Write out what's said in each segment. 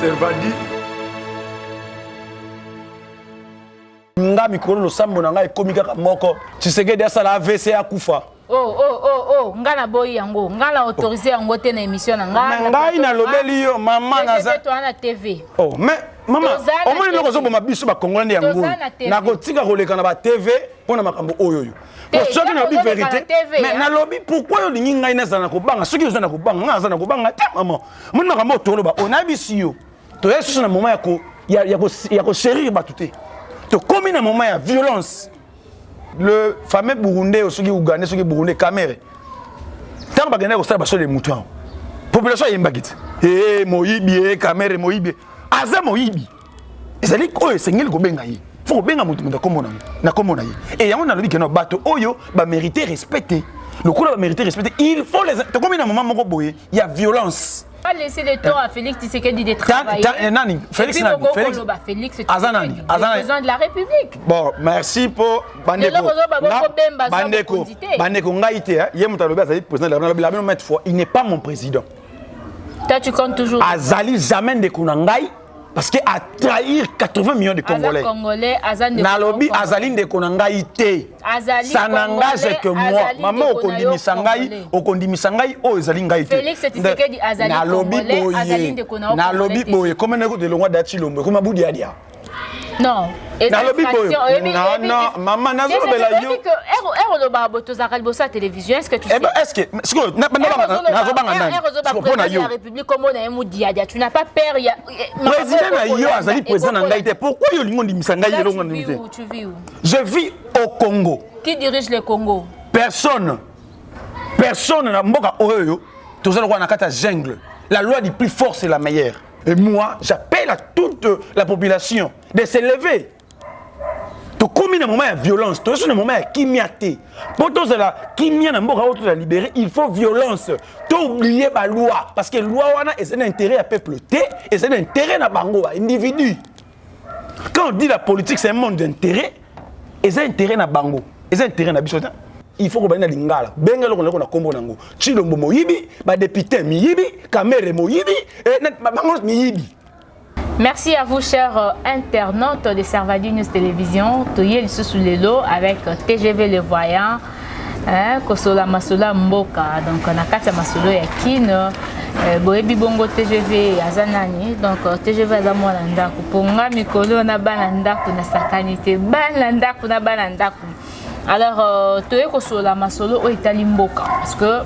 Servadi. Nga mikolo lo sambo na nga ekomika moko. Tshisekedi asala AVC akufa. Oh, ngana boy yango, ngana autorisé yango te na émission na nga. Ngai na lobeli yo mama na za. Toi na TV. Oh, mais maman, au moins loko zo boma biso ba congolais yango. Na kotika koleka na ba TV pona makambo oyo yo. Soki na lobi vérité, mais na lobi pourquoi yo lingi ngai na za na kobanga, soki yo za na kobanga, nga za na kobanga te maman. Moni makambo tolo ba on a bisi yo. To yesu na moment ya ko chérir ba tuté. To comme na moment ya violence. Le fameux Burundais ou ceux qui Ougandais, ceux qui Burundais, Caméré. Tant que vous avez besoin de moutons, population est baguette. Eh, Moïbi, Caméré, Moïbi. Aza Moïbi. C'est lui qui est le Gobengaï. Faut bien que vous na komona. Et on a dit que nos bateaux oyo va mériter respecter. Le coup va mériter respecter. Il faut les. Tu comme un moment mon boy, il y a violence. Pas laisser le temps à Félix Tshisekedi de travailler. Félix Tshisekedi, président de la République. Bon, merci pour Bandeko. Bandeko Ngaïté, hier Moutaloba a dit président de la République, il n'est pas mon président. Toi tu comptes toujours. Azali jamais de Kunangai parce qu'il a trahi 80 millions de Congolais. Nalobi Azali de Kunangai té. Ça n'engage que moi. Maman Okondimisangai, oh Azali Ngaïté. Félix Tshisekedi Azali Congolais, Azali de Kunangai. Nalobi boye, comme on écoute le roi d'Achilombo, comme Aboudi Adia. Non. Non, maman, n'a pas la yo. Télévision, est-ce que tu sais? Est-ce que la République comme on a un tu n'as pas peur. Président Ngaïté, pourquoi il y a tu vis où? Je vis au Congo. Qui dirige le Congo? Personne n'a mboka oyo. Tous les rois na jungle. La loi du plus fort c'est la meilleure. Et moi, j'appelle à toute la population de se lever. Tout comme il y a un moment de violence, tout un moment de kimiaté. Pour tout cela, kimia n'a pas libérer, il faut violence. Tout oublier la loi. Parce que la loi, c'est un intérêt à peuple, et c'est un intérêt à bango, à individu. Quand on dit la politique, c'est un monde d'intérêt, et c'est un intérêt à bango, et c'est un intérêt à bichota. Il faut que nous lingala benga loko na kombo nango chilombo moyibi ba député miyibi Caméré moyibi et bango miyibi. Merci à vous chers internautes de Servadi News Télévision. Toyel sous les lots avec TGV Le Voyant, Kosola Masola Mboka. Donc on a quatre masolo ya kino boyebi bongo TGV azanani. Donc TGV azamona ndako ponga mikolo na bananda kuna sakanité bananda kuna bananda. Alors, tu es sur la masolo au Italimboka parce que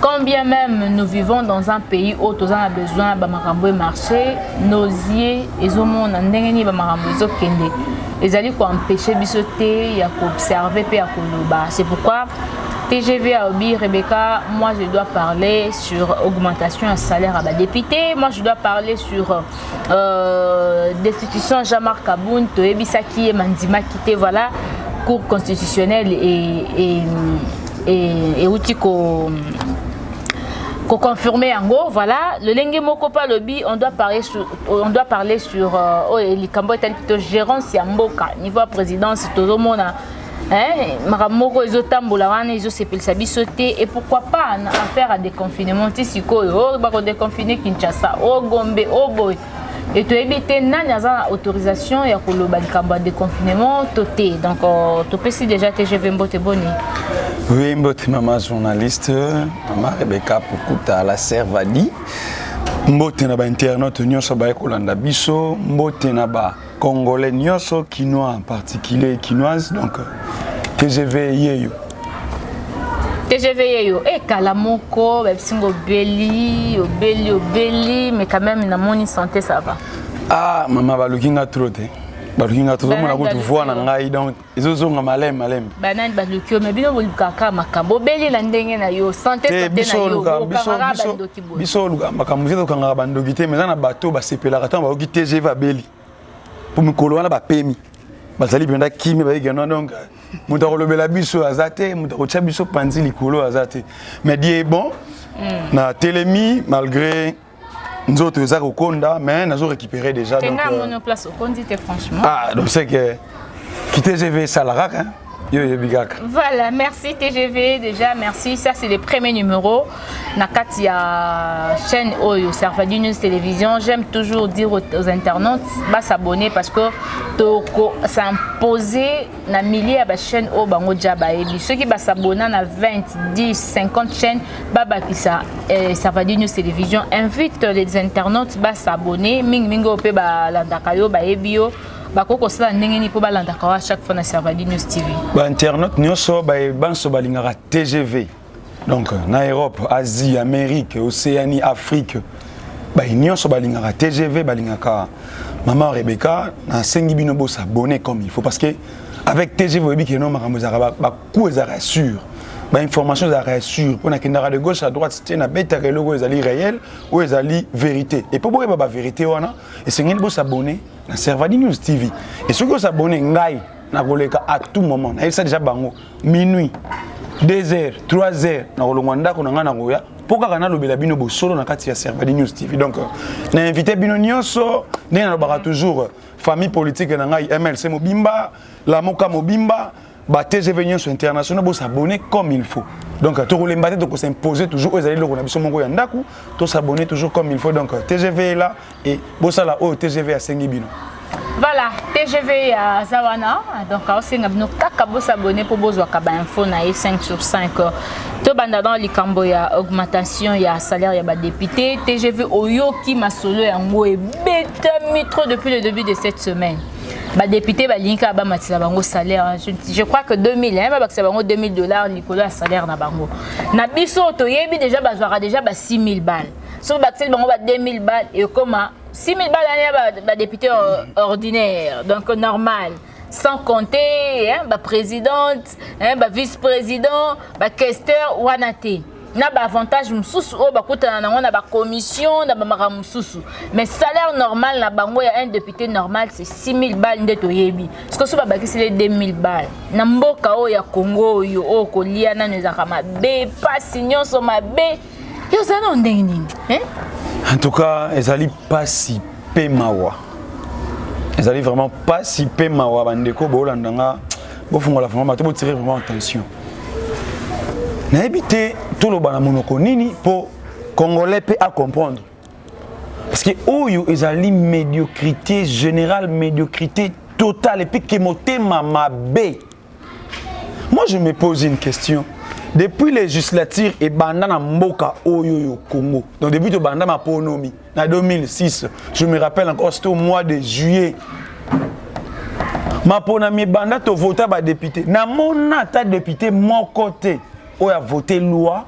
quand bien même nous vivons dans un pays où tous on a besoin de marché, nos yeux et au monde n'engagent pas marambo kende. Les alliés qui empêcher bisoter, il y a qu'observer puis à koloba. C'est pourquoi TGV a obéi Rebecca. Moi je dois parler sur augmentation de salaire à la députée. Moi je dois parler sur destitution Jean-Marc Aboun, Toebi Saki et Mandima Kité, voilà. Cour constitutionnelle et outil qu'on confirmer en gros, voilà. Le Lengue Mokopa Lobby, on doit parler sur les Cambodgiens plutôt gérance Yamboka, niveau présidence, tout le monde a Maramoko ils ont tamboulawane, ils ont s'appelle Sabisoté et pourquoi pas en faire à déconfinement Tissiko, oh bah déconfiner Kinshasa, oh Gombe, oh boy. Et tu as évité une autorisation et le déconfinement toté. Donc, tu peux déjà TGV Mbote Boni. Oui, Mbote, maman journaliste, maman Rebecca Poukuta la Servadi. Mbote na ba internaute nyonso ba ekolanda biso, Mbote na ba congolais nyonso quinois en particulier quinoise donc TGV yeyo. TGV yo et Kalamoko, Singo Belli, Obeli, mais quand même, la santé, ça va. Ah, maman, balukinga trop, balukinga trop, on a beaucoup de voix dans la donc ils ont malem. Banane balukio, mais bien vous kaka makambo Belli landenge na yo santé biso luka makambo to kanga bandokité mais na bateau ba sepela tant ba TGV va Belli pour me kolo wana ba pemi bazali benda kimi ba igano donc muta kolobela biso azate muta kocha biso panzi likolo azate mais die bon na telemi malgré nous autres ça kokonda mais nous avons récupéré déjà donc on a place au condité franchement donc c'est que quitter GV Salarak hein Voilà, merci TGV déjà, merci. Ça c'est le premier numéro. Nakati ya chaîne Oyo, Servadi News Télévision. J'aime toujours dire aux internautes de s'abonner parce que s'imposer na milliers de chaînes au bango Djabaebi. Ceux qui s'abonnent à 20, 10, 50 chaînes, Servadi News Télévision invite les internautes à s'abonner. Mingo pe ba landakayo ba ebio. Bako sala ndengeni po balandaka chaque fois na Servadi News TV. Ba internaute nyonso ba banso balingaka TGV. Donc na Europe, Asie, Amérique, Océanie, Afrique. Ba nyonso balingaka TGV balingaka Maman Rebecca na sengi bino bo s'abonner comme il faut parce que avec TGV bi que non makambo za ba coup za rassure. Ba information za rassure pour na kendara de gauche à droite c'était na beta que logo ezali réel ou ezali vérité. Et pour ba vérité wana et sengi bo s'abonner na Servadi News TV. Et ceux qui s'abonnent ngai na koleka à tout moment. Na ça déjà bango minuit 2h 3h na kolongwanda ko nga na koya poka na lobela bino bo solo na kati ya Servadi News TV. Donc na invité bino nyonso na lobaka toujours famille politique na ngai MLC Mobimba, la Moka Mobimba, ba TGV nyonso international bo s'abonner comme il faut. Donc to rolemba te ko s'imposer toujours aux alliés na biso mongo ya ndaku, to s'abonner toujours comme il faut. Donc TGV est là et bo sala o TGV a sengi bino. Voilà, TGV à Zawana. Donc, aussi, nous avons s'abonner pour vous avoir info na 5 sur 5. Tout dans les cambo ya augmentation ya salaire ya député. TGV Oyo qui m'a solo yango et bêta mitro depuis le début de cette semaine. Ba député ba linka ba matisa bango salaire. Je crois que 2000 hein, ba ça bango $2000 likolo salaire na bango. Na biso to yebi déjà bazwara déjà ba 6000 balles. So ba tsel bango ba 2000 balles et comment 6 000 balles à député ordinaire, donc normal. Sans compter, hein, présidente, hein, vice-président, questeur ou anaté. Na avantage mususu o bakuta na na commission na ba mususu. Mais salaire normal na bango ya un député normal c'est 6 000 balles ndeto yebi. Parce que so ba bakisi les 2 000 balles. Na mboka o ya Congo yo o kolia na nezaka mabe, pas signon so mabe. Yo ça non ndenge hein? En tout cas, ezali pas si peu mawa. Ezali vraiment pas si peu mawa bandeko bolandanga bofungola vraiment to tirer vraiment attention. Na éviter tout le bana monoko nini pour congolais peut à comprendre. Parce que oyo ezali médiocrité générale, médiocrité totale et puis que motema mabe. Moi je me pose une question. Depuis les législatures et bandana mboka oyo Congo. Donc depuis le bandana ponomi en 2006, je me rappelle encore c'était au mois de juillet. Ma ponami banda to voter ba député. Na mona ta député mon côté o a voté loi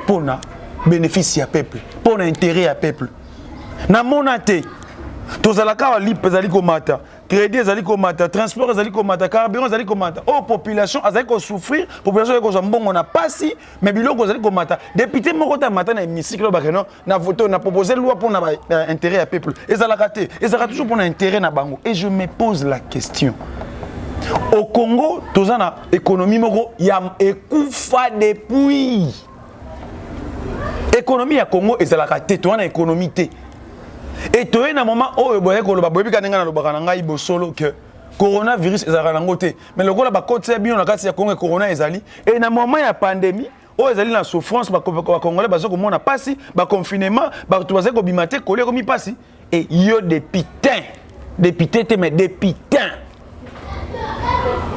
pour na bénéfice à peuple, pour intérêt à peuple. Na mona te tozalaka wa lipe zali komata. Crédit azali komata, transport azali komata, carburant azali komata. Oh population azali ko souffrir, population ko mbongo na pasi, mais biloko azali komata. Député moko ta mata na hémicycle ba keno na voté na proposé loi pour na intérêt à peuple. Ezalaka te, ezalaka toujours pour na intérêt na bango. Et je me pose la question. Au Congo, tozana économie moko ya ekufa depuis. Économie ya Congo ezalaka te, to na économie te. Et toi, à un moment où il y a un solo que coronavirus est à côté. Mais le gars côté bien, on a dit que corona est allé. Et à un moment il y a pandémie, où ils allaient la souffrance, les Congolais, parce que on a passé, le confinement, tout le monde bimaté, collé comme il passe. Et il y a des pitins, mais des pitins.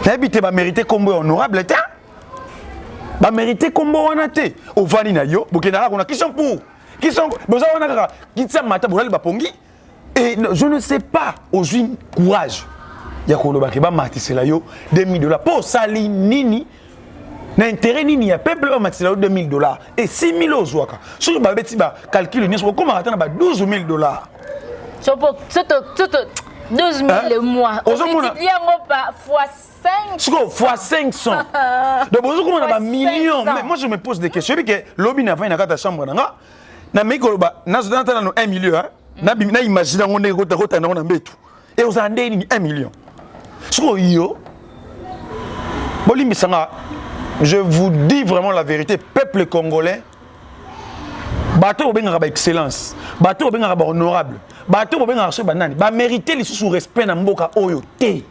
T'as mérité comme honorable, t'as mérité comme honorable. Au vanina yo, Burkina on a question pour. Qui sont et je ne sais pas aujourd'hui courage ya koloba ke ba matisela yo $2000 pour sali nini na intérêt nini ya peuple ba matisela yo $2000 et 6000 ozwaka sur ba beti ba calcul ni so comment attendre ba $12000 so pour 12 000 le mois il y a pas fois 5 fois 500 donc bonjour comment on a millions mais moi je me pose des questions parce que lobby na va na kata chambre nanga na mikoloba na zotana na 1 million hein na imagine ngone kota na ngona mbetu et aux andé ni 1 million siko yo bolimbisanga je vous dis vraiment la vérité peuple congolais bato benga ba excellence bato benga ba honorable bato benga so banani ba mériter les sous respect na mboka oyo te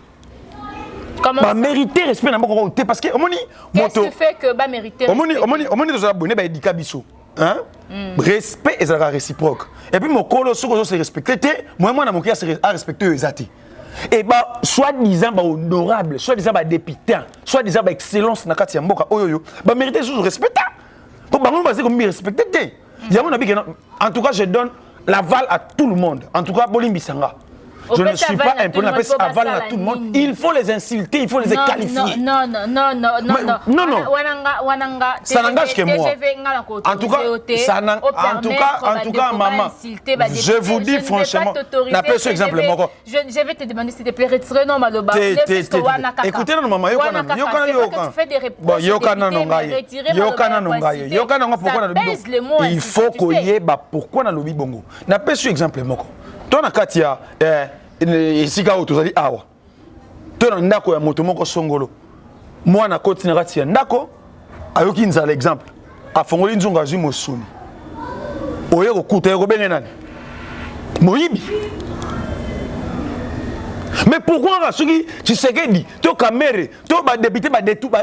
Comment bah mériter respect na mboko te parce que omoni moto qu'est-ce qui fait que bah mériter omoni tous abonnés ba edika biso hein respect et ça réciproque et puis mon kolo soko se respecter te moi na mokia a respecter ezati et bah soit disant bah honorable soit disant bah député soit disant bah excellence na kati ya mboka oyoyo bah mériter toujours respect pour bango ba c'est comme respecter te ya mon abi en tout cas je donne l'aval à tout le monde en tout cas bolimbisanga. Je ne suis pas un peu aval à tout le monde. Il faut les insulter, il faut les qualifier. Non. Ça n'engage que moi. En tout cas, maman, je vous dis franchement, n'a pas ce exemple. Je vais te demander s'il te plaît, retirer non maloba. Écoutez, non, maman, il faut qu'on y ait pourquoi dans le bongo. N'a pas ce exemple. Toi, na Katia, esika oyo tozali awa to na ndako ya moto moko songolo mwana koti na kati ya ndako ayoki nzala exemple afongoli nzunga azwi mosuni oye kokuta ekobenge nani moyibi mais pourquoi soki Tshisekedi to Kamere to badepute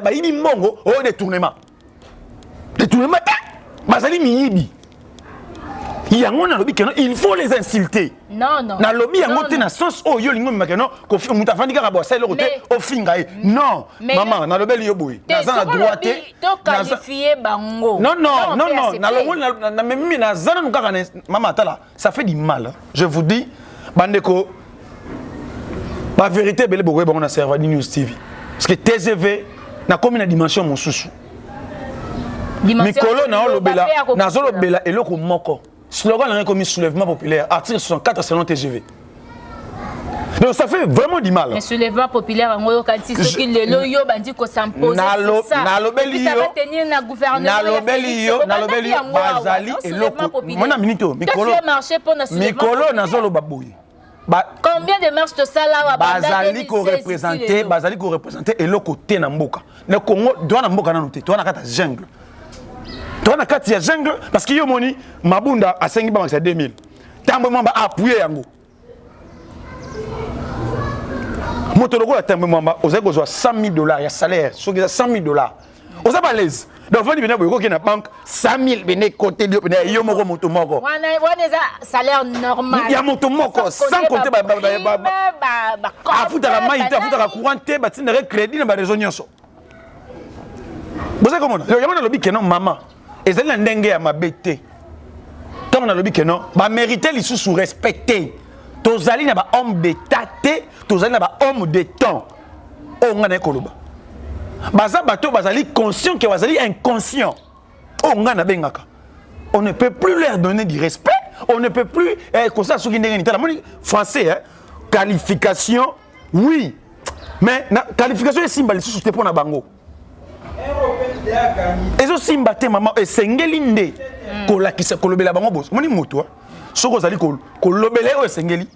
bayibi mbongo oyo détournement te bazali miyibi yango na lobi keno il faut les insulter. Non. Na lobi yango te na sens o yo lingo makeno ko muta fandi ka ba sel côté o finga e. Non, maman na lobeli yo boy. Na za na droite. To qualifier bango. Non, na lobo na memi na za na nkaka maman tala, ça fait du mal. Je vous dis bandeko la vérité belé bokoye bango na Servadi News TV. Parce que TGV na komi na dimension mosusu. Mikolo na olobela na zolobela eloko moko. Slogan n'a commis soulèvement populaire, article 64 selon TGV. Donc ça fait vraiment du mal. Mais soulèvement populaire, on a dit ce qu'il est loyo, bandi ko s'impose. Ça va tenir na gouvernement. Nalobeli bazali et loko. Mon aminito, Mikolo. Tu as marché pour na soulèvement. Mikolo nazolo baboui. Combien de marches de salaire à Bazali ko représenter et loko te na mboka. Le Congo doit na mboka na noté, doit na kata jungle. Tu as kati ya jungle parce que yo moni mabunda a 5 banques à 2000. Tambo mwamba appuyer yango. Motologo la tambo mwamba oza ko $100,000 ya salaire, so que $100,000. Oza ba l'aise. Donc faut dire ko ki na banque 100,000 bene côté de yo moko moto moko. Wana salaire normal. Ya moto moko sans compter afuta la maïté, afuta la courante, ba tinere crédit na ba raison nyonso. Vous savez comment? Yo yamana lobi kenon maman. Et c'est la ndenge ya mabete. Tant on a lobi kenon, ba mériter li sous respecter. Tozali na ba homme d'état te, tozali na ba homme de temps. O ngana koloba. Baza bato bazali conscient que bazali inconscient. O ngana bengaka. On ne peut plus leur donner du respect, on ne peut plus comme ça soki ndenge ni tala moni français hein. Qualification oui. Mais na qualification est symbole sous te pona bango. Ezo simba te maman esengeli nde kolakisa kolobela bango boss moni moto soko zali kolobela o esengeli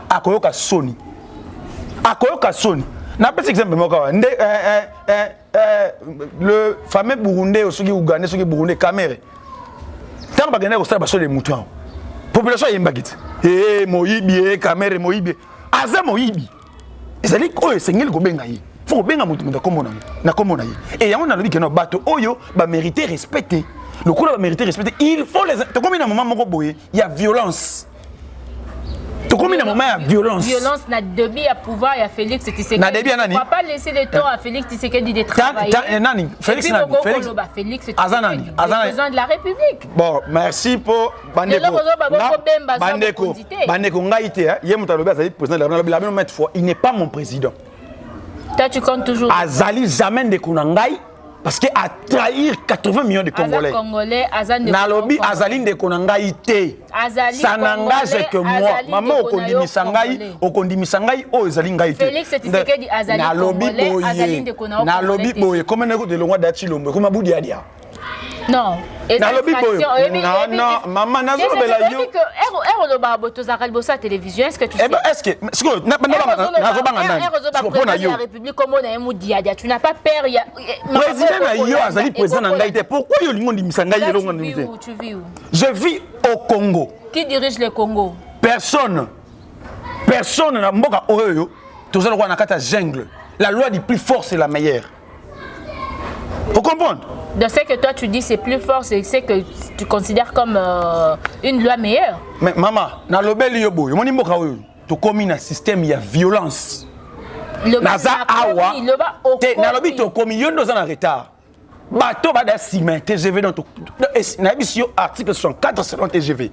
akoyoka soni na petit exemple moko nde le fameux burundais soki ougandais soki burundais Kamere tant ba gagner au stade baso de mouton population yembakiti moyibi Kamere moyibi aza moyibi ezali ko esengeli kobenga yi faut bien amutu na komona ye et yango na lobi que no bato oyo ba mériter respecter le coup ba mériter respecter il faut les to combien de moment moko boye il y a violence to combien de moment il y a violence na débit à pouvoir ya Félix Tshisekedi na débit nani on va pas laisser le temps à Félix Tshisekedi de travailler nani Félix Tshisekedi président de la République. Bon merci pour bandeko ngai te ye mutalobi azali président de la République fois il n'est pas mon président. Toi, tu comptes toujours. Azali jamais de Konangai parce que a trahir 80 millions de Congolais. Nalobi Azali de Konangai te. Ça n'engage que moi. Maman okondimisangai o Azali ngai te. Félix Tshisekedi Azali Congolais, Azali de Konangai. Nalobi boye comme na ko de longwa dati lombe comme abudi adia. Non. Non, maman nazo bela yo. Télévision. Est-ce que tu sais? Est-ce que tu n'as pas peur il y a président na yo azali président na ngaïté. Pourquoi yo lingo ndimisa ngai yo longa ndimisa? Tu vis où? Je vis au Congo. Qui dirige le Congo? Personne na mboka oyo tozala kwa na kata jungle. la loi du plus fort c'est la meilleure. Vous comprenez? De ce que toi tu dis c'est plus fort, c'est ce que tu considères comme une loi meilleure. Mais maman, dans le bel yobo, il y a tu commis un système, il y a violence. Naza awa, na lobi to commis yon dans un retard. Bateau ba da ciment TGV dans to na bisio article 64 selon TGV.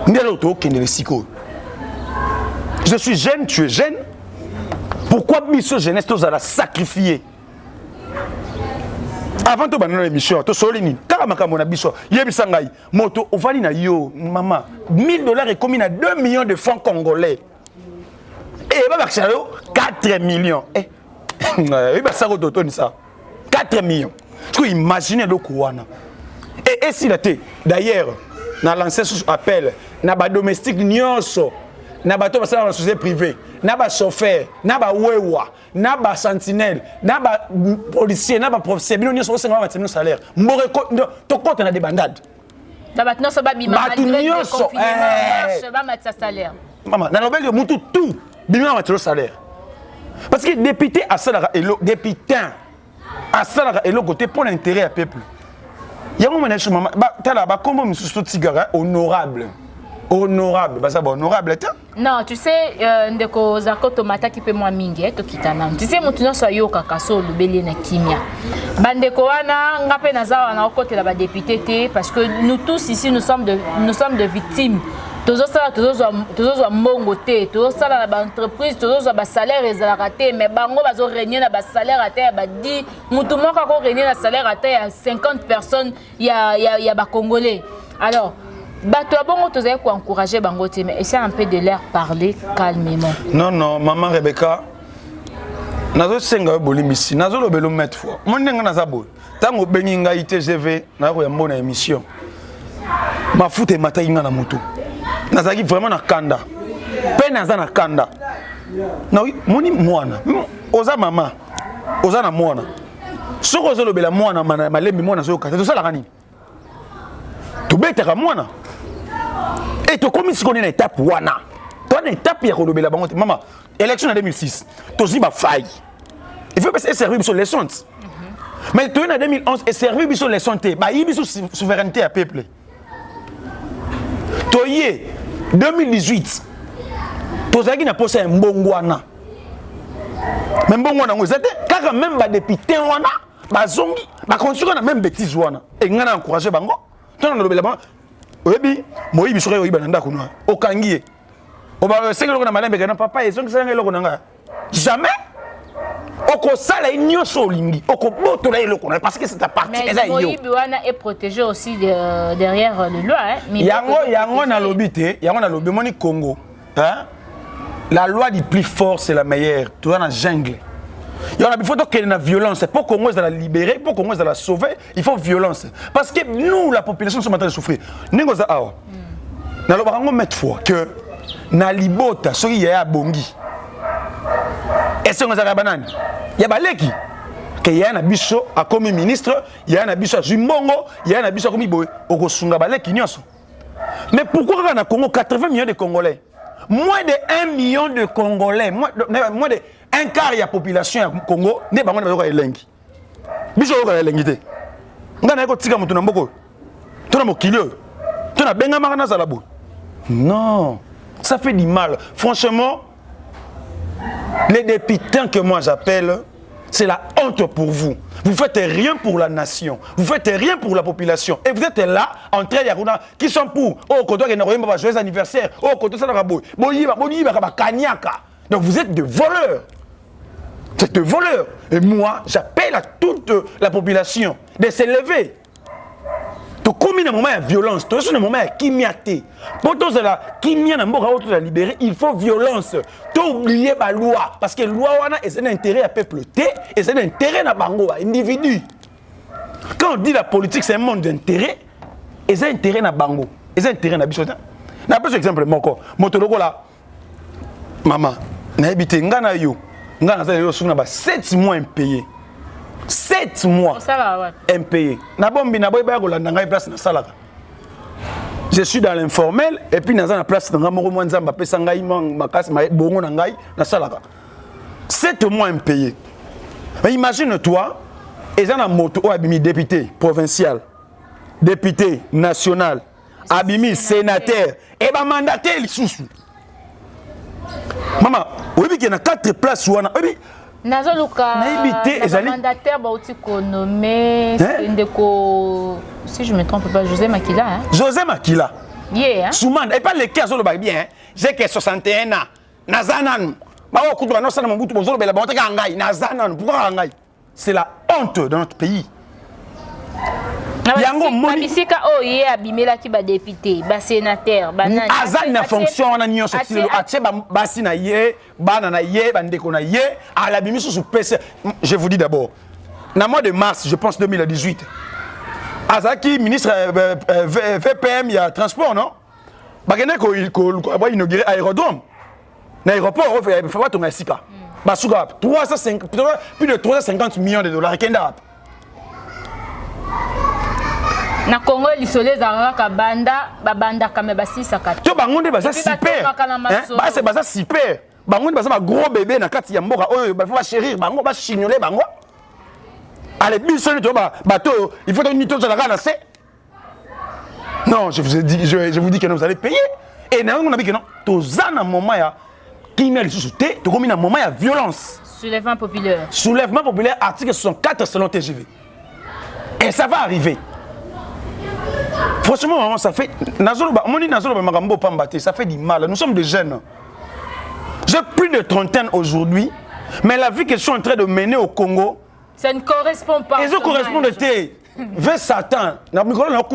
Ndelo to kende le siko. Je suis jeune, tu es jeune. Pourquoi bisio jeunesse to za la sacrifier? Avant de banana l'émission, tu solini. Karamakamo na biso, yebisa ngai. Moto ovani na yo, maman. $1000 est commis à 2 millions de francs congolais. Et bah 4 millions. Eh, bah ça retourne ça. 4 millions. Tu peux imaginer le kouana. Et si la té, d'ailleurs, na lancé appel, na ba domestique nyonso, na bato basala na société privée, na ba chauffeur, na ba wewa, na ba sentinelle, na ba policier, na ba professeur, bino nyonso osenga ba tino salaire. Mbore to compte na des bandades. Na batno so ba bima malgré le confinement, ba matsa salaire. Maman, na lobel yo mutu tout, bima matsa salaire. Parce que député à ça elo député à ça elo côté pour l'intérêt à peuple. Ya mo mané maman, ba tala ba kombo misusu tigara honorable. Honorable, bah ça va honorable, t'as? Non, tu sais, ndeko zako tomata qui peut moi mingi, to kitana. Tu sais, mutuno so yo kakaso lubeli na kimia. Bandeko wana ngape nazawa na côté la ba député té parce que nous tous ici nous sommes de victimes. Tozo mbongo té, tozo sala na entreprise, tozo ba salaire ezalaka té, mais bango bazo régner na ba salaire à terre ba di mutu moko ko régner na salaire à terre à 50 personnes, il y a ba congolais. Alors bato bongo tozay ko encourager bango té mais essaie un peu de leur parler calmement. Non, maman Rebecca. Nazo senga bolimisi, nazo lobelo mettre fois. Mon ndenga nazabo. Tango beninga ITGV na ko ya mbona émission. Ma foute mata inga na moto. Nazaki vraiment na kanda. Pe naza na kanda. Na oui, moni mwana. Oza mama. Oza na mwana. Soko zo lobela mwana malembi mwana zo kata. To sala kani. To betaka mwana. Et to komi sikoni na étape wana. To na étape ya ko lobela bango te mama. Élection en 2006. To zi ba faille. Il faut passer servir sur les sons. Mais to en 2011 et servir sur les sons. Ba yibi sur souveraineté à peuple. Toye 2018 tozaki na posa ya mbongwana mais mbongwana ngo zete kaka même ba député wana bazongi ba continue na même bêtise wana et ngana encourager bango tona na lobela bango oyebi moyibi soko oyiba na ndako noa okangie oba sengelo na malembe kana papa ezongi sengelo ko nanga jamais oko sala nyonso olingi oko botola eloko na parce que c'est ta partie eza yo. Mais Moïbi wana est protégé aussi derrière le loi hein. Yango na lobité, yango na lobi moni Congo. Hein? La loi du plus fort c'est la meilleure. Tu vas dans jungle. Il y a faut que la violence pour Congo de la libérer, pour Congo de la sauver, il faut violence parce que nous la population sommes en train de souffrir. Ningoza awa. Na lobango mettre fois que na libota soki ya bongi. Et ce ngoza banane. Ya baleki que ya na biso a comme ministre, ya na biso Zimbongo, ya na biso comme boy okosunga baleki nyonso. Mais pourquoi na Congo 80 millions de Congolais? Moins de 1 million de Congolais, moins de un quart de la population du Congo ne bango na elengi. Biso ko elengi te. Ngana ko tika mutu na mboko. Tona mokilio. Tona benga maka na zalabo. Non, ça fait du mal. Franchement, les députés que moi j'appelle, c'est la honte pour vous. Vous faites rien pour la nation. Vous faites rien pour la population. Et vous êtes là, en train de dire, qui sont pour? Oh, quand on a un joyeux anniversaire. Oh, quand on a un kanyaka. Donc vous êtes des voleurs. Vous êtes des voleurs. Et moi, j'appelle à toute la population de s'élever. Comme il y a un moment de violence, il y a un moment de kimiaté. Pour tout cela, il faut violence. Tu oublies la loi. Parce que la loi est un intérêt à peuple et c'est un intérêt à bango, à individu. Quand on dit la politique, c'est un monde d'intérêt, et c'est un intérêt à bango. Et c'est un intérêt à bichota. Je vais exemple, mon là, maman, n'habite ngana yo, ngana yo, 7 mois impayés. 7 mois impayés. Je suis dans l'informel et puis dans la place de Ramoro Mwanzamba Pesangaï Makas Bongo Nangai na Salaka. 7 mois impayés. Mais imagine-toi, ils ont un moto, abimi député provincial, député national, abimi sénateur, et bien mandataire, il sous. Maman, oui, il y a 4 places. Nazoluka, mandataire, nommé, si je ne me trompe pas, José Makila. Hein? José Makila. Yeah. Soumane, et pas les cas, bien. J'ai que 61 ans. Nazanan. C'est la honte de notre pays. Bisika oye abimela ki ba député, ba sénateur, ba nani. Azan na fonction na nyon sotilo atie basi na ye, bana na ye, bandeko na ye, à la bimi sous PC. Je vous dis d'abord. Na mois de mars, je pense 2018. Azaki ministre VPM il y a transport non? Ba gene ko inaugurer aérodrome. Na aéroport il faut pas tomber sika. Ba suga plus de 350 millions de dollars kenda. Na Congo lisole zaraka banda kame basisa kati. To bangonde baza super. Ba c'est baza super. Bangonde baza ba gros bébé na kati ya mboka oyo ba fa chérir bango ba chignoler bango. Allez bisone to ba bateau, il faut une nito za la c'est. Non, je vous dis que vous allez payer. Et na on a dit que non, to zana moment ya kimia lisusu te, to komi na moment ya violence. Soulèvement populaire. Soulèvement populaire article 64 selon TGV. Et ça va arriver. Franchement, ça fait. Ça fait du mal. Nous sommes des jeunes. J'ai plus de trentaine aujourd'hui, mais la vie que je suis en train de mener au Congo. Ça ne correspond pas. Et ça correspond de thé. Vers Satan.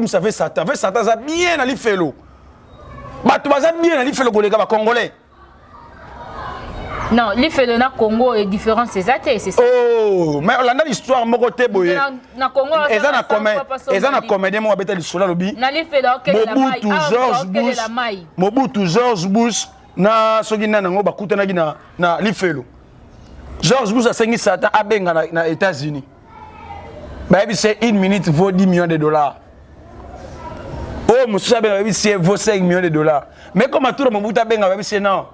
Ça fait Satan. Vers Satan, ça bien à l'ifelo. Tu vas bien à l'ifelo pour les gars congolais. Non, l'ifelo na Congo est différent, c'est ça. Oh, mais on a l'histoire mon côté boye. Na Congo, ils ont comédien moi bête l'histoire lobi. Na l'ifelo Mobutu George Bush na sogina nango bakutana na l'ifelo. George Bush a 5 Satan abenga na États-Unis. Bah c'est 1 minute vaut 10 millions de dollars. Oh monsieur baby c'est vaut 5 millions de dollars. Mais comme à tout Mobutu abenga baby c'est non.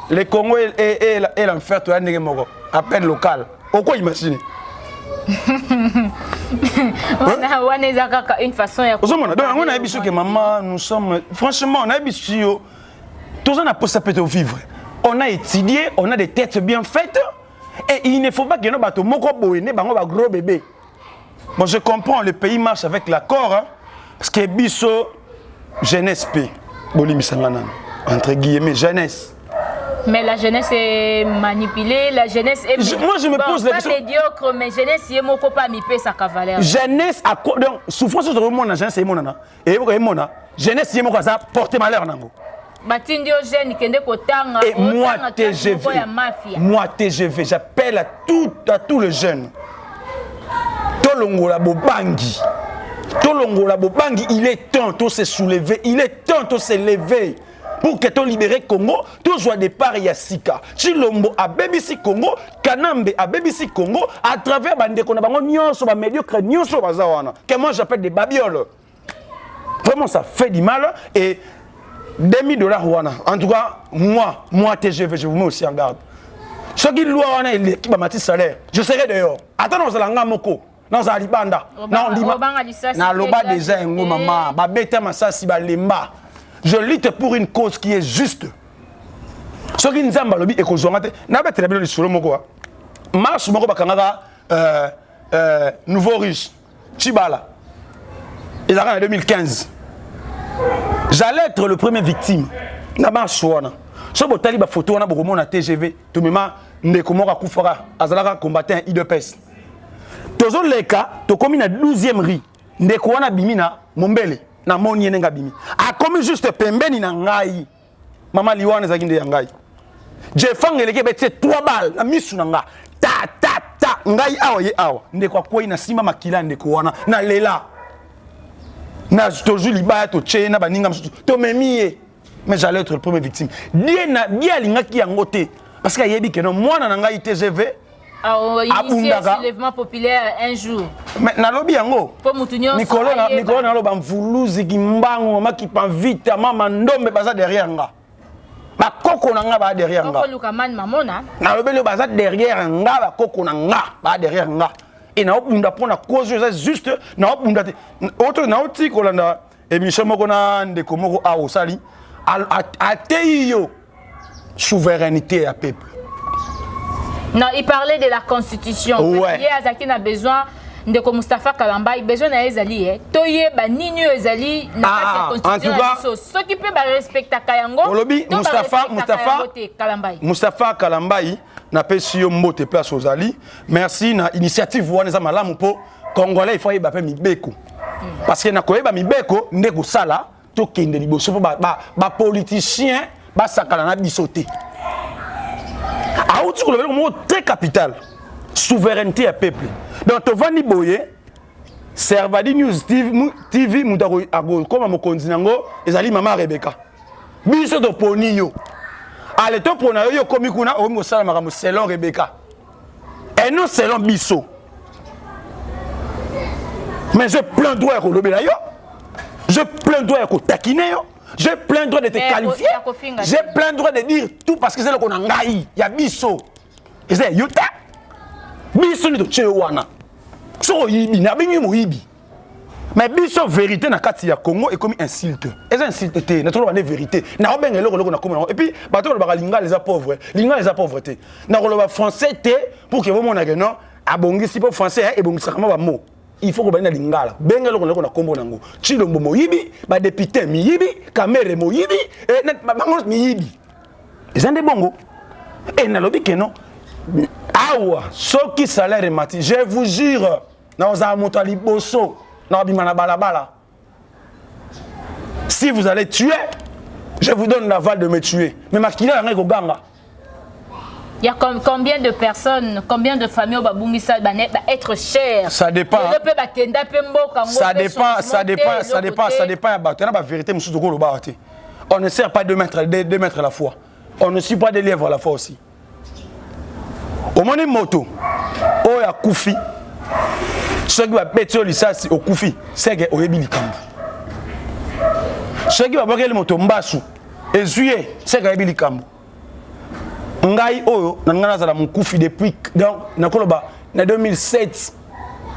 Le Congo et l'enfer, tu as à peine local. Pourquoi imaginer? Une façon. On a dit que maman, nous sommes. Franchement, on a dit que tout ça n'a pas ça peut vivre. On a étudié, on a des têtes bien faites. Et il ne faut pas que nos bateaux moko boyne, bango gros bébé. Bon, je comprends, le pays marche avec l'accord. Hein, parce que biso jeunesse P. Bolimi Sanganan. Entre guillemets, jeunesse. Mais la jeunesse est manipulée, la jeunesse est moi je me pose la question. Pas médiocre, mais jeunesse est moko pas mi pe sa cavalière. Jeunesse à donc souffrance de mon jeunesse est mon nana. Et mona jeunesse est moko ça porter malheur nango. Batindio jeune kende kotanga et moi TGV j'appelle à tous les jeunes. Tolongola bobangi. Tolongola bobangi, il est temps de se soulever, il est temps de se lever. Pour que tu libères Congo, tu sois des paris à Sika. Chilombo à BBC Congo, Kanambe à BBC Congo, à travers Bande Konabango, Nyon sur la médiocre, Nyon sur la Zawana, que moi j'appelle des babioles. Vraiment, ça fait du mal. Et 2000 $, en tout cas, moi TGV, je vous mets aussi en garde. Ce qui doit en est qui va mettre salaire, je serai dehors. Attends, nous allons à Moko. Nous allons à Libanda. Nous allons à Loba déjà, maman. Babeta Massasi, Balemba. Je lutte pour une cause qui est juste. Ce qui nous a dit est que je n'ai très bien sur le mot. Marche Moko Bakanga, nouveau riche, Chibala. Ils arrivent en 2015. J'allais être le premier victime. Na marche wana. So botali ba photo wana bokomo na TGV. To mema ndeko moko akufara azalaka combattant IDPS. Tozo leka to komi na 12e rue. Ndeko wana bimina Mombele. Na moni nenga bimi a comme juste pembeni na ngai mama liwana za kinde ya ngai je fangeleke bete 3 balles na misu na nga ta ngai awa ye awa ndeko akoi na sima makila ndeko wana na lela na tozu libaya to chena baninga to memie mais j'allais être le premier victime dia lingaki yango te parce que yebi que non mwana na ngai TGV initié soulèvement populaire un jour. Mais nalobi yango. Nicolas naloba mvuluzi kimbango maki pa vite mama ndombe baza derrière nga. ba koko na nga ba derrière nga koko lukaman mamona na lobelo baza derrière nga ba koko na nga ba derrière nga et na obunda pona cause ça juste na obunda autre na oti kolanda émission moko na ndeko moko a osali ateyo souveraineté à peuple. Non, il parlait de la constitution. Ouais. Il y a besoin de Moustapha Kalamba, il a besoin d'Ezali. Toye ba nini Ezali na constitution. En tout cas, ce qui peut respecter Kayango. Moustapha Kalambai n'a pas si mbote place aux Ali. Merci na initiative wana za malamu po Congolais il faut y ba mibeko. Parce que na koyeba mibeko ndeko sala to kende liboso po ba politicien ba sakala na bisoté. Aouti ko le mot très capital. Souveraineté à peuple. Donc Tovani Boye Servadi News TV mutako ago comme mo konzinango ezali mama Rebecca. Biso to poni yo. Ale to pona yo komi kuna o mo sala makamu selon Rebecca. Et non selon biso. Mais je plein droit ko lobela yo. Je plein droit ko takine yo. J'ai plein droit de te qualifier. J'ai plein droit de dire tout parce que c'est le qu'on a ngaï. Il y a biso. Et c'est yuta. Biso ni to chewana. So yibi na bingi mo yibi. Mais biso vérité na kati ya Congo est comme insulte. Et c'est insulte té. Na tolo ba vérité. Na obenga loko na comme. Et puis bato ba linga les pauvres. Linga les pauvreté. Na ko ba français té pour que vous mona que non abongi si po français et bongi sakama ba mot. Il faut que vous ayez lingala. Benga loko na kombo nango. Chilombo moyibi, ba député miyibi, Kamere moyibi, et net bango miyibi. Ils ont des bongo. Et na lobi que non. Awa, soki salaire mati, je vous jure, na oza moto liboso, na bimana balabala. Si vous allez tuer, je vous donne l'aval de me tuer. Mais ma kila nga ko ganga. Il y a combien de personnes, combien de familles au Babungisa va être chères? Ça dépend. Ça dépend. La vérité, on ne sert pas de mettre à la fois. On ne suit pas des lièvres à la fois aussi. Au moment de moto, on a Koufi. Ceux qui vont péter l'issance au Koufi, c'est que on est bilikambo. Ceux qui vont bloquer le moto Mbassou, et juillet, c'est que on est bilikambo. Ngai oyo nangana za mon Koufi depuis donc na koloba na 2007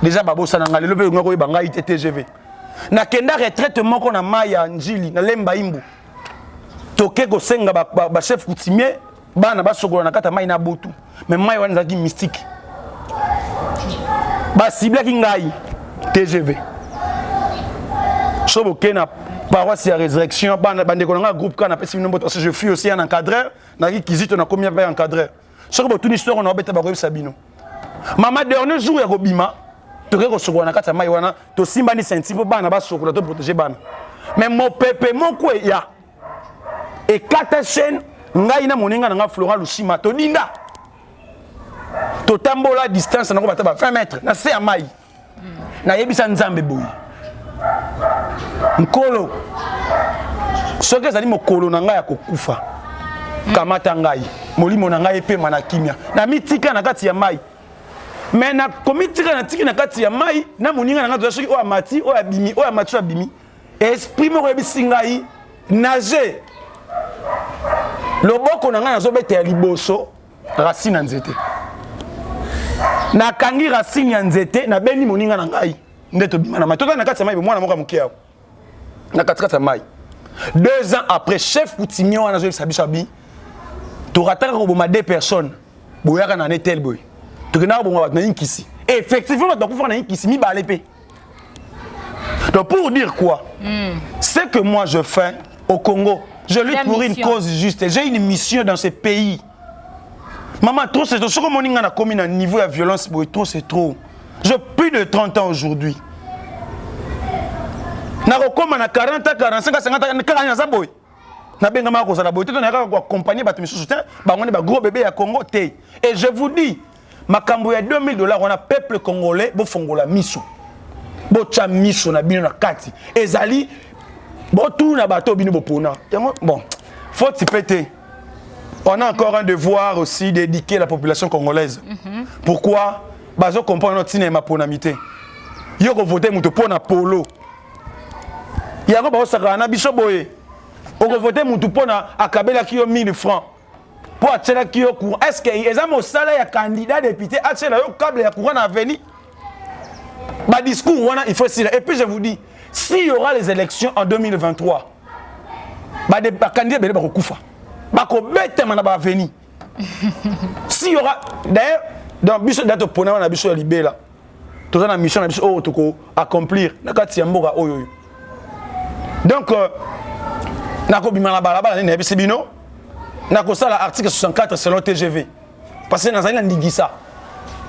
déjà babosa nangale le pe ngako yeba ngai TGV na kenda retraite moko na maya njili na lemba imbu toke ko senga ba chef coutumier bana ba sokola na kata mai na botu mais mai wana zaki mystique ba cible ki ngai TGV sobo kena paroisse ya résurrection bande ko nga groupe kana pesi nombo parce que je suis aussi un encadreur na ki kizito na combien ba encadreur soko tout histoire on a beta ba ko sabino mama dernier jour ya kobima to ke ko sokola na kata mai wana to simba ni senti po bana ba sokola to protéger bana mais mon pépé mon ko ya et kata chaîne ngai na moninga na Florent Lushima to dinda to tambola distance na ko bata ba 20 mètres na se ya mai na yebisa nzambe boyi Nkolo soki ezali mokolo na ngai ya kokufa kamata ngai molimo na ngai pe mana kimia na mitika na kati ya mai mais na komitika na tiki na kati ya mai na moninga na ngai soki o amati o abimi o amati abimi esprit moko ebisi ngai nager loboko na ngai nazobeta ya liboso racine ya nzete na kangi racine ya nzete na beni moninga na ngai ndeto bima na mai tota na kati ya mai mwana moko mukia na kati ya mai 2 ans après chef coutumier wana zo sabiso abi to rataka ko boma 2 personnes boyaka na netel boy to kena bo na inkisi effectivement to ko na inkisi mi ba lepe donc pour dire quoi c'est que moi je fais au Congo je lutte pour une cause juste j'ai une mission dans ce pays maman trop c'est ce que moninga na komi na niveau de violence boy trop c'est trop. J'ai plus de 30 ans aujourd'hui. Na kokoma na 40 ans, 45 ans, 50 ans, na za boy. Na benga ma ko za boy. Tete na ka accompagner ba temisu soutien, ba ngone ba gros bébé ya Congo té. Et je vous dis, makambo ya $2000 on a peuple congolais bo fongola miso. Bo cha miso na bino na kati. Ezali bo tout na bato bino bo pona. Bon, faut t'y péter. On a encore un devoir aussi d'éduquer la population congolaise. Pourquoi? Bazo comprendre notre cinéma pour namité. Yo ko voter muto pour na polo. Yako ba osaka na biso boye. On voter mutu pona akabela ki yo 1000 francs. Pour attirer qui yo courant. Est-ce que les hommes au salaire candidat député attirer yo câble ya courant avenir? Ba discours il faut essayer. Et puis je vous dis, s'il y aura les élections en 2023, ba des candidats ba kokufa. Ba ko bête mana ba avenir. S'il y aura d'ailleurs dans biso date pona na biso libé là. Tout ça na mission na biso o to accomplir na kati ya mboka oyo. Donc nako bimala balabala ni ebisi bino. Nako sala article 64 selon TGV. Parce que nazali na ndigisa.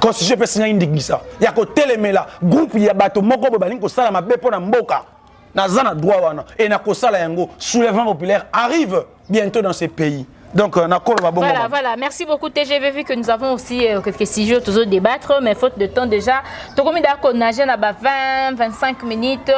Constitution pe signa ndigisa. Ya ko telemela groupe ya bato moko bo balingo sala mabe pona mboka. Nazana droit wana et nako sala yango soulèvement populaire arrive bientôt dans ces pays. Donc voilà, merci beaucoup TGV, vu que nous avons aussi quelques sujets toujours débattre, mais faute de temps déjà. Tout comme d'accord, on a 20, 25 minutes,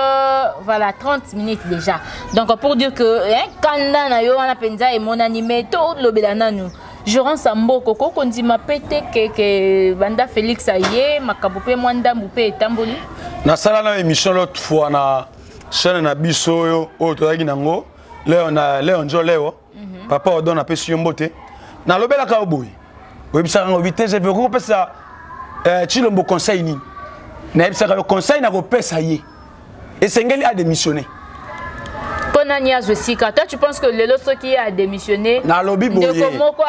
voilà, 30 minutes déjà. Donc pour dire que quand on a penza et mon animé tout le belananou. Je rends ça mboko qu'on dit ma pété que banda Félix aye makabopé mwanda mbopé et tamboli. Na sala na émission l'autre fois na chaîne na biso yo o to yaki nango. Léon Léo. Papa ordonne à Pessi Mbote. Na lobela ka oboy. Webisa ngo bité je veux ko pesa Chilombo conseil ni. Na ebisa ka conseil na ko pesa ye. Et Sengeli a démissionné. Ponania Jessica, toi tu penses que le lot qui a démissionné na lobby boye. De comment quoi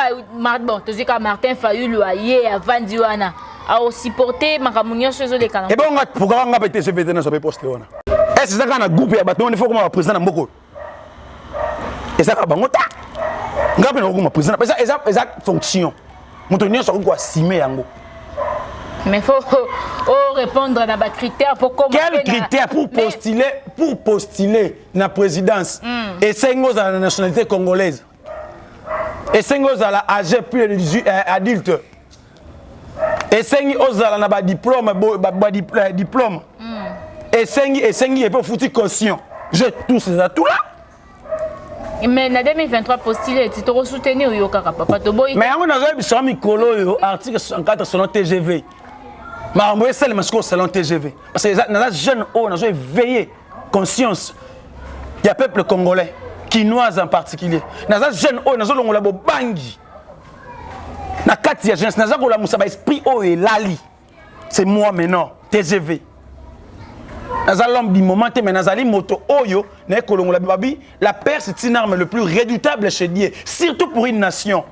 bon, tu dis que Martin Fayulu a yé avant Diwana a aussi porté makamunyo chez les canons. Et bon pourquoi nga pété ce pété na so poste wana. Est-ce ça kana groupe ya bato on faut comme président na mboko. Et ça ka bangota. Ngape na ko président parce que ça fonction. Moto nyonso ko assumer yango. Mais faut répondre à des critères pour comment. Quels critères pour postuler na présidence et c'est à la nationalité congolaise. Et c'est à la âgé plus de 18 adultes. Et c'est à la diplôme diplôme. Et c'est pour foutre conscient. Je tous ces atouts là. Mais en 2023 postulé, tu te soutenir ou yoka papa to boy. Mais on a besoin de mikolo yo article 64 selon TGV. Mais on va seulement selon TGV parce que dans la jeune on a veillé conscience. Il y a peuple congolais, quinois en particulier. Dans la jeune on a longola bo bangi. Na kati ya jeunesse na la musa ba esprit o et lali. C'est moi maintenant TGV. L'homme du moment, mais Nazali moto oyo, la paix c'est une arme le plus redoutable chez Dieu, surtout pour une nation.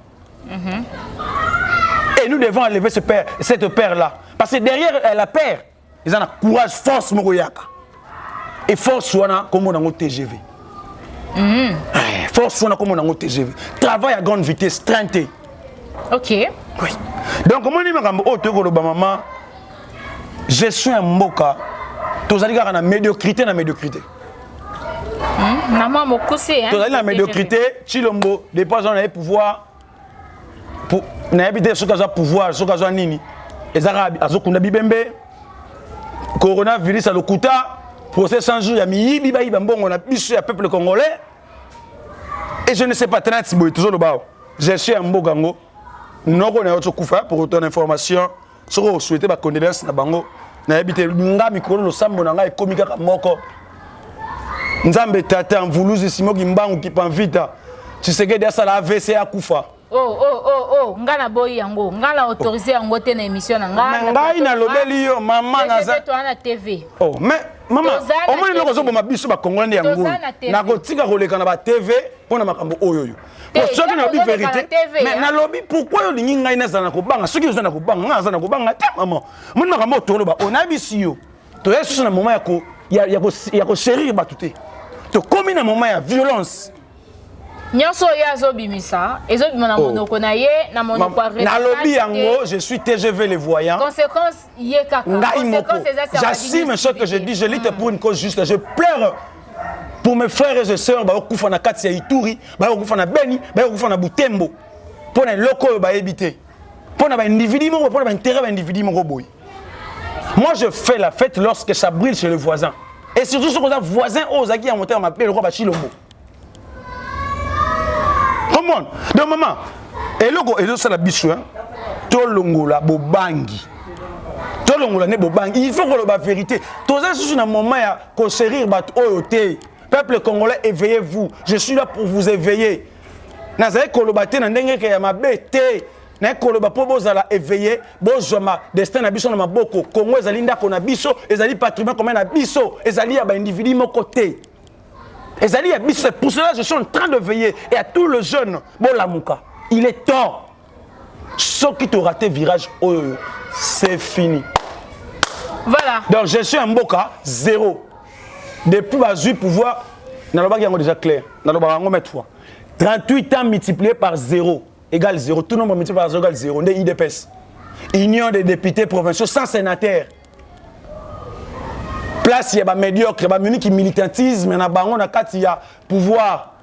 Et nous devons enlever cette paix-là. Parce que derrière la paix, ils ont courage, force, Moroyaka. Et force, comme on a un TGV. Force, comme on a un TGV. Travail à grande vitesse, 30. Ok. Oui. Donc, comment on dit, maman, je suis un moka. Tous allez na médiocrité. Maman m'a coussé. Tous allez na médiocrité. Chilombo, des fois on a pouvoir pour n'habiter ce cas pouvoir, ce cas nini. Les Arabes, azokunda bibembe. Coronavirus à l'okuta. Procès 100 jours, il y a miyibi bayi bambongo na biso ya peuple congolais. Et je ne sais pas 30 boy toujours le bas. Je suis un mbogango. Noko na yoto kufa pour ton information. Ce que vous souhaitez ba condoléances na bango. Na habité nga mikolo lo sambo na nga ekomika ka moko nzambe tata mvuluzi simoki mbangu kipamvita Tshisekedi asala AVC akufa nga na boyi yango nga na autoriser yango te na émission na nga ngai na lobeli yo mama na za na TV mais maman au moins noko zo boma biso ba congolais yango na kotika koleka na ba TV pona makambo oyoyo. Pour ceux qui n'ont pas de vérité, mais na lobby pourquoi on dit ngai na zana ko banga ceux qui zana ko banga nga zana ko banga te maman mon makambo tolo ba on a bisio to yesu na moment ya ko chérir ba tuté to comme na moment ya violence nyonso ya zo bimisa ezo bimana monoko na ye na monoko na lobby yango je suis TGV les voyants conséquence ye kaka conséquence j'assume ce que je dis je lutte pour une cause juste je pleure pour mes frères et sœurs ba okufa na kati ya Ituri ba okufa na Beni ba okufa na Butembo pour les locaux ba éviter pour na ba individu mo pour ba intérêt ba individu mo boy. Moi je fais la fête lorsque ça brille chez le voisin et surtout ce qu'on a voisin ozaki a monter m'appeler le roi ba Chilombo. Comment donc maman et loko ça la biso hein to longola bobangi il faut que la vérité. Tous les jours, dans moment ya ko chérir bat oyoté. Peuple congolais, éveillez-vous. Je suis là pour vous éveiller. Nazaï kolobate na ndenge ke ya mabete. Na koloba po bozala éveillé, bozoma destin na biso na maboko. Congo ezali ndako na biso, ezali patrimoine commun na biso, ezali ya ba individu moko te. Ezali ya biso, c'est pour cela que je suis en train de veiller et à tous les jeunes, bon lamuka. Il est temps. Ceux qui t'ont raté virage, c'est fini. Voilà. Donc je suis un Mboka, 0. Depuis que j'ai eu pouvoir, je suis déjà clair. 38 ans multiplié par 0 égale 0. Tout le monde multiplié par 0 égale 0. On est IDPS. Union des députés provinciaux sans sénateur. Place, il y a des médiocres, il y a des militantisme, il y a des pouvoir.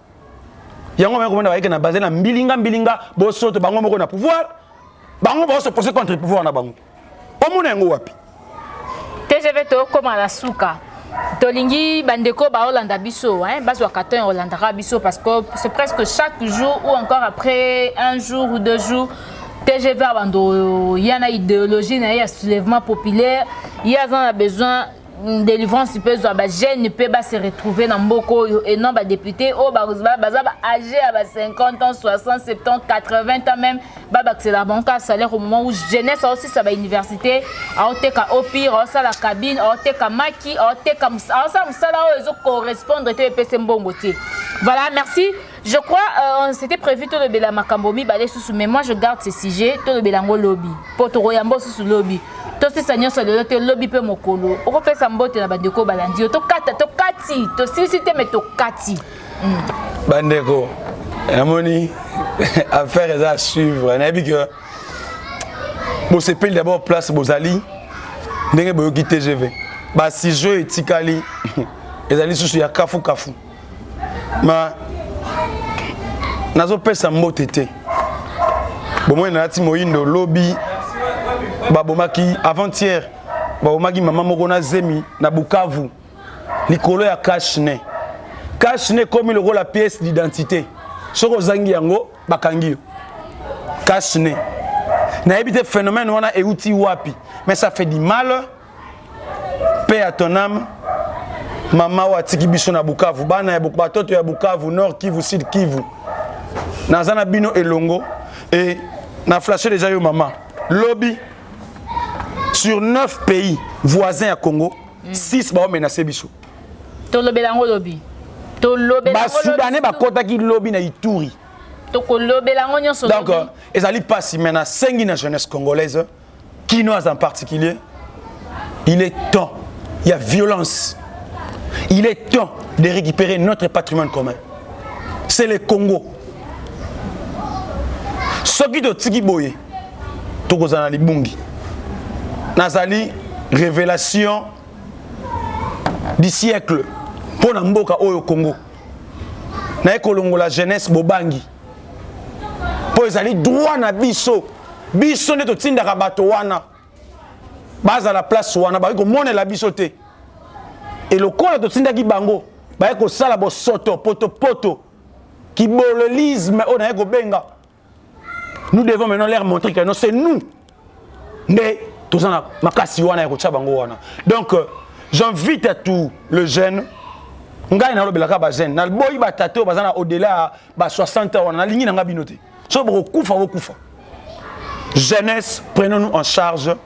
Il y a des gens qui ont basé dans Mbilinga, Bosso, ils ont pouvoir. Ils vont se poser contre le pouvoir. TGV to comme à la souka. Tolingi bandeko ba Olanda biso hein bazwa katon Olanda biso parce que c'est presque chaque jour ou encore après un jour ou 2 jours TGV abando il y a une idéologie na ya soulèvement populaire il y a besoin délivrance peut ba jeune peut se retrouver dans mboko et non ba député o ba âgé à 50 ans 60 70 80 ans même ba c'est la banque salaire au moment où jeunesse aussi ça va université a oteka au pire ça la cabine a oteka maki a oteka ça musala ozo correspondre te pese mbongo ti. Voilà, merci. Je crois c'était prévu tout le bela makambomi balé sous mais moi je garde ce sujet tout le belango lobby poto yambo sous lobby to si sanyo so le lobby pe mokolo oko pesa mbote na bandeko balandi to kata to kati to si te meto kati bandeko amoni affaire est à suivre na bi que bon c'est pile d'abord place bozali ndenge boyo ki TGV ba si jeu etikali ezali susu ya kafu ma nazo pesa mbote te bon na ti moyindo lobby babomaki avant-hier babomaki maman moko na zemi na Bukavu likolo ya Kashne comme le rôle la pièce d'identité soko zangi yango bakangi Kashne na ebité phénomène wana euti wapi mais ça fait du mal. Paix à ton âme maman wa tiki biso na Bukavu bana ya batoto ya Bukavu Nord Kivu Sud Kivu nazana bino elongo et na flashé déjà yo maman lobby sur 9 pays voisins à Congo 6 ba menacé biso to lobelango lobby to lobelango ba soudanais ba kota ki lobby na Ituri to ko lobelango nyonso donc ezali passi maintenant 5 na jeunesse congolaise quinoise en particulier il est temps il y a violence il est temps de récupérer notre patrimoine commun c'est le Congo ce qui do tiki boye to kozana libungi nazali révélation du siècle pour na mboka oyo Congo na ekolongo la jeunesse bobangi po ezali droit na biso ne to tindaka bato wana baza la place wana ba ko mona la biso te et le corps to tindaki bango ba ko sala bo soto poto kibololisme on a ko benga. Nous devons maintenant leur montrer que non c'est nous mais tout ça makasi wana ya ko tchabango wana. Donc j'invite à tous les jeunes ngai na lobelaka ba jeune na boyi ba tato bazana au-delà ba 60 ans na lingi na binote so bokufa jeunesse prenons-nous en charge.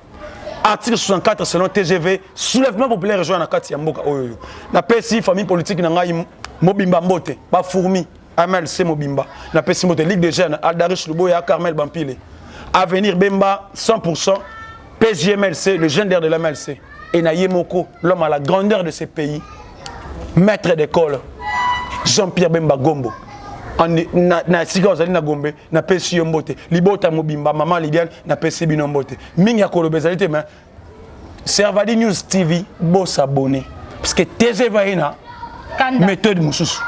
Article 64 selon TGV soulèvement populaire rejoint na kati ya mboka oyo na pesi famille politique na ngai mobimba mbote ba fourmi MLC mobimba na pesi mbote Ligue des jeunes Aldarish Luboya Carmel Bampile Avenir Bemba 100% PJMLC le jeune de la MLC et na Yemoko l'homme à la grandeur de ce pays maître d'école Jean-Pierre Bemba Gombo na sika ozali na Gombe na pesi mbote libota mobimba maman Lidiane na pesi bino mbote mingi ya kolobezali te mais Servadi News TV bo s'abonner parce que TGV ina méthode mususu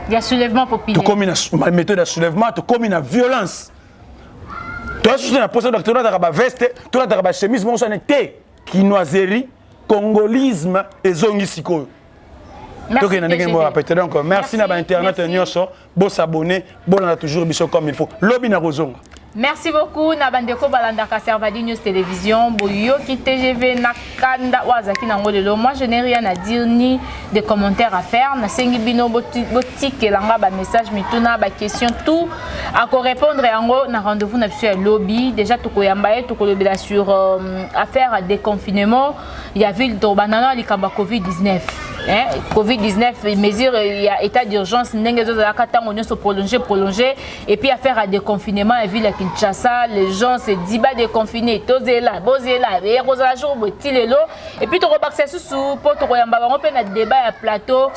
ya soulèvement populaire to comme une méthode de soulèvement to comme une violence to asu na poste docteur na ba veste to na ba chemise mo so na te kinoiserie congolisme ezongi sikoyo. Donc, merci à Internet, bon s'abonner, bon on a toujours biso comme il faut. Lobby na rozonga. Merci beaucoup Nabandeko Balandaka Servadi News Télévision Boyoki TGV Nakanda Wazaki Nangolelo. Moi je n'ai rien à dire ni des commentaires à faire. Na sengi bino botique elanga ba message mituna ba question tout à ko répondre yango na rendez-vous na sur lobby déjà to koyamba to ko lobela sur affaire à déconfinement. Il y a ville de banana likamba Covid-19. Covid-19 mesure il y a état d'urgence n'engezo za katango nyo so prolonger et puis affaire à déconfinement la ville Kinshasa, les gens se disent bah déconfiné, tozela, bozela, et rosa jour botilelo et puis tu rebaxes sous pour te royamba on peut na débat à plateau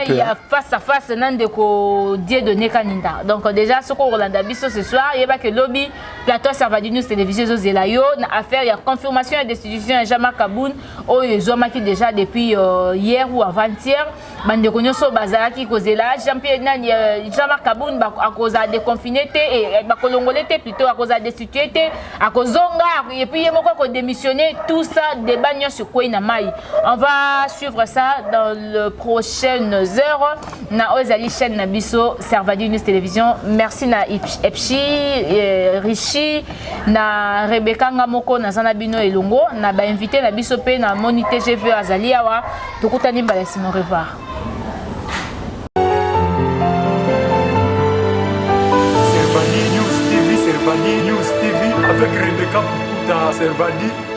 il y a face à face nande ko die donné kaninda. Donc déjà ce qu'on Rolanda biso ce soir, il y a pas que lobby plateau Servadi News Télévision zozela yo na affaire il y a confirmation et destitution Jean-Marc Kaboun au yezomaki déjà depuis hier ou avant-hier bande konyoso bazaki kozela Jean-Pierre Nani Jean-Marc Kaboun à cause de déconfiné et ba kolongolé plutôt à cause de destitué à cause zonga et puis il moko ko démissionner tout ça débat sur quoi na mai. On va suivre ça dans les prochaines heures na ozali chaîne na biso Servadi News Télévision. Merci na Epchi Richi na Rebecca Ngamoko na Zanabino Elongo na ba invité na biso pe na Moni TGV azali awa tokutani balasi au revoir. Servadi News TV avec Rebecca Pukuta Servadi.